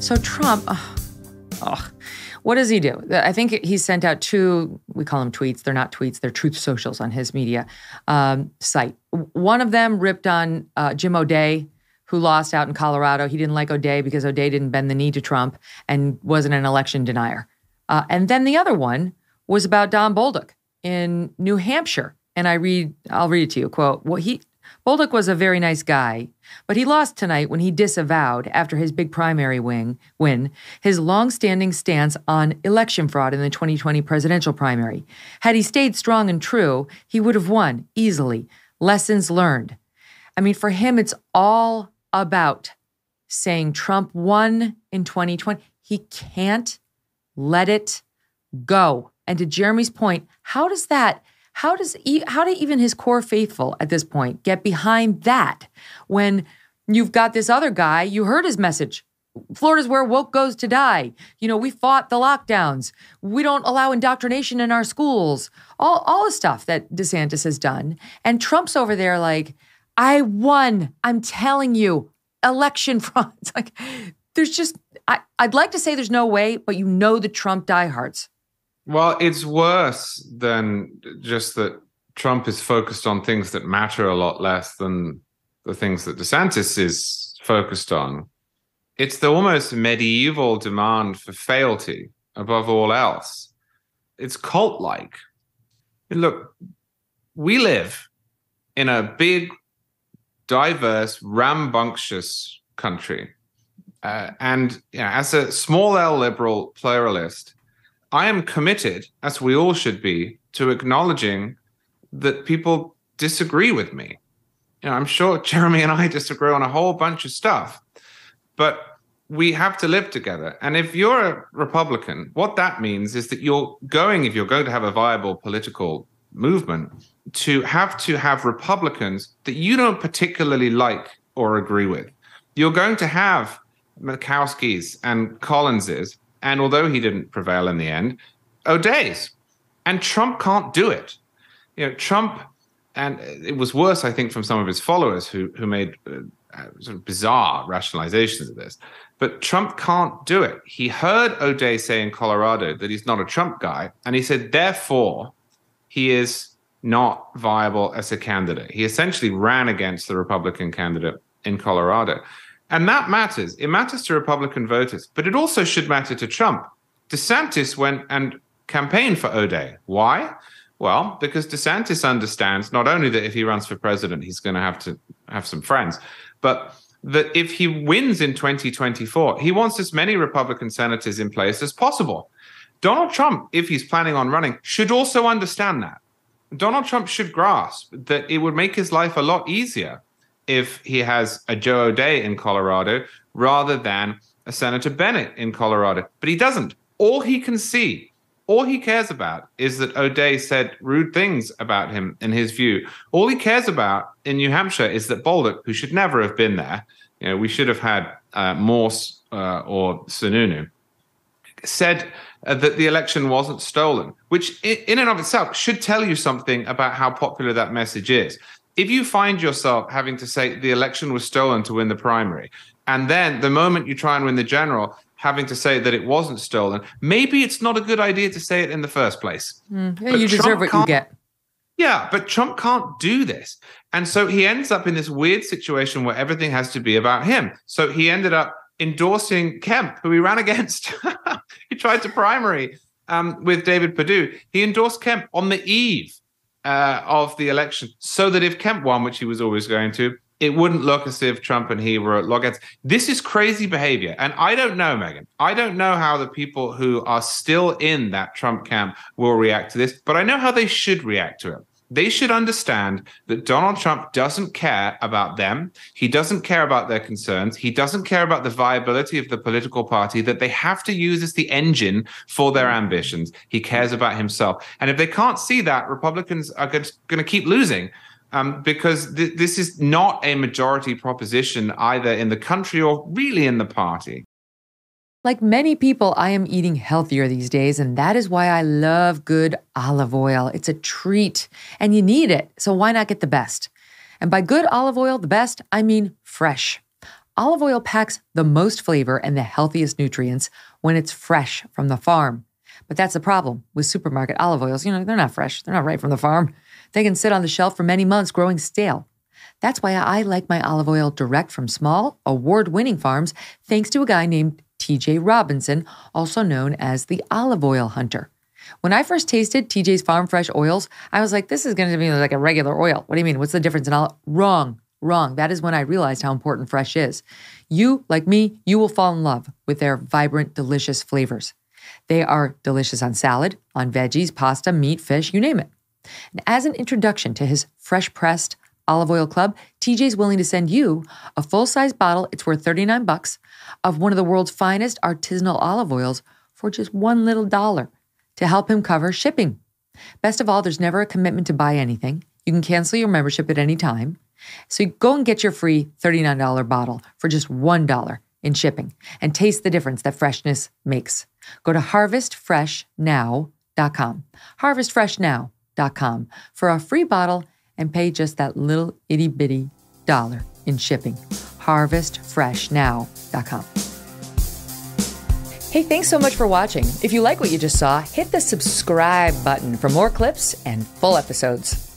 So Trump, what does he do? I think he sent out two, we call them tweets. They're not tweets, they're truth socials on his media site. One of them ripped on Jim O'Dea, who lost out in Colorado. He didn't like O'Dea because O'Dea didn't bend the knee to Trump and wasn't an election denier. And then the other one was about Don Bolduc in New Hampshire. And I'll read it to you, quote, Bolduc was a very nice guy, but he lost tonight when he disavowed, after his big primary win, his long-standing stance on election fraud in the 2020 presidential primary. Had he stayed strong and true, he would have won easily. Lessons learned. I mean, for him, it's all about saying Trump won in 2020. He can't let it go. And to Jeremy's point, how do even his core faithful at this point get behind that when you've got this other guy? You heard his message. Florida's where woke goes to die. You know, we fought the lockdowns. We don't allow indoctrination in our schools. All the stuff that DeSantis has done. And Trump's over there like, I won. I'm telling you, election fraud. It's like, there's just, I'd like to say there's no way, but you know the Trump diehards. Well, it's worse than just that Trump is focused on things that matter a lot less than the things that DeSantis is focused on. It's the almost medieval demand for fealty above all else. It's cult-like. Look, we live in a big, diverse, rambunctious country. And as a small L liberal pluralist, I am committed, as we all should be, to acknowledging that people disagree with me. I'm sure Jeremy and I disagree on a whole bunch of stuff, but we have to live together. And if you're a Republican, what that means is that if you're going to have a viable political movement, to have Republicans that you don't particularly like or agree with. You're going to have Murkowski's and Collins's, and although he didn't prevail in the end, O'Dea's. And Trump can't do it. Trump, and it was worse, I think, from some of his followers who made sort of bizarre rationalizations of this. But Trump can't do it. He heard O'Dea say in Colorado that he's not a Trump guy, and he said, therefore, he is not viable as a candidate. He essentially ran against the Republican candidate in Colorado. And that matters. It matters to Republican voters, but it also should matter to Trump. DeSantis went and campaigned for O'Dea. Why? Well, because DeSantis understands not only that if he runs for president, he's going to have some friends, but that if he wins in 2024, he wants as many Republican senators in place as possible. Donald Trump, if he's planning on running, should also understand that. Donald Trump should grasp that it would make his life a lot easier if he has a Joe O'Dea in Colorado rather than a Senator Bennett in Colorado. But he doesn't. All he can see, all he cares about is that O'Dea said rude things about him in his view. All he cares about in New Hampshire is that Bolduc, who should never have been there, we should have had Morse or Sununu, said that the election wasn't stolen, which in and of itself should tell you something about how popular that message is. If you find yourself having to say the election was stolen to win the primary, and then the moment you try and win the general, having to say that it wasn't stolen, maybe it's not a good idea to say it in the first place. Yeah, you deserve what you get. Yeah, but Trump can't do this. And so he ends up in this weird situation where everything has to be about him. So he ended up endorsing Kemp, who he ran against. He tried to primary with David Perdue. He endorsed Kemp on the eve of the election so that if Kemp won, which he was always going to, it wouldn't look as if Trump and he were at loggerheads. This is crazy behavior. And I don't know, Megyn. I don't know how the people who are still in that Trump camp will react to this, but I know how they should react to it. They should understand that Donald Trump doesn't care about them. He doesn't care about their concerns. He doesn't care about the viability of the political party that they have to use as the engine for their ambitions. He cares about himself. And if they can't see that, Republicans are going to keep losing because this is not a majority proposition either in the country or really in the party. Like many people, I am eating healthier these days, and that is why I love good olive oil. It's a treat, and you need it, so why not get the best? And by good olive oil, the best, I mean fresh. Olive oil packs the most flavor and the healthiest nutrients when it's fresh from the farm. But that's the problem with supermarket olive oils. They're not fresh. They're not right from the farm. They can sit on the shelf for many months growing stale. That's why I like my olive oil direct from small, award-winning farms, thanks to a guy named TJ Robinson, also known as the olive oil hunter. When I first tasted TJ's farm fresh oils, I was like, this is going to be like a regular oil. What do you mean? What's the difference in olive? Wrong. That is when I realized how important fresh is. You, like me, you will fall in love with their vibrant, delicious flavors. They are delicious on salad, on veggies, pasta, meat, fish, you name it. And as an introduction to his fresh-pressed olive oil club, TJ's willing to send you a full-size bottle, it's worth $39, of one of the world's finest artisanal olive oils for just $1 little to help him cover shipping. Best of all, there's never a commitment to buy anything. You can cancel your membership at any time. So you go and get your free $39 bottle for just $1 in shipping and taste the difference that freshness makes. Go to harvestfreshnow.com, harvestfreshnow.com for a free bottle and pay just that little itty bitty dollar in shipping. harvestfreshnow.com. Hey, thanks so much for watching. If you like what you just saw, hit the subscribe button for more clips and full episodes.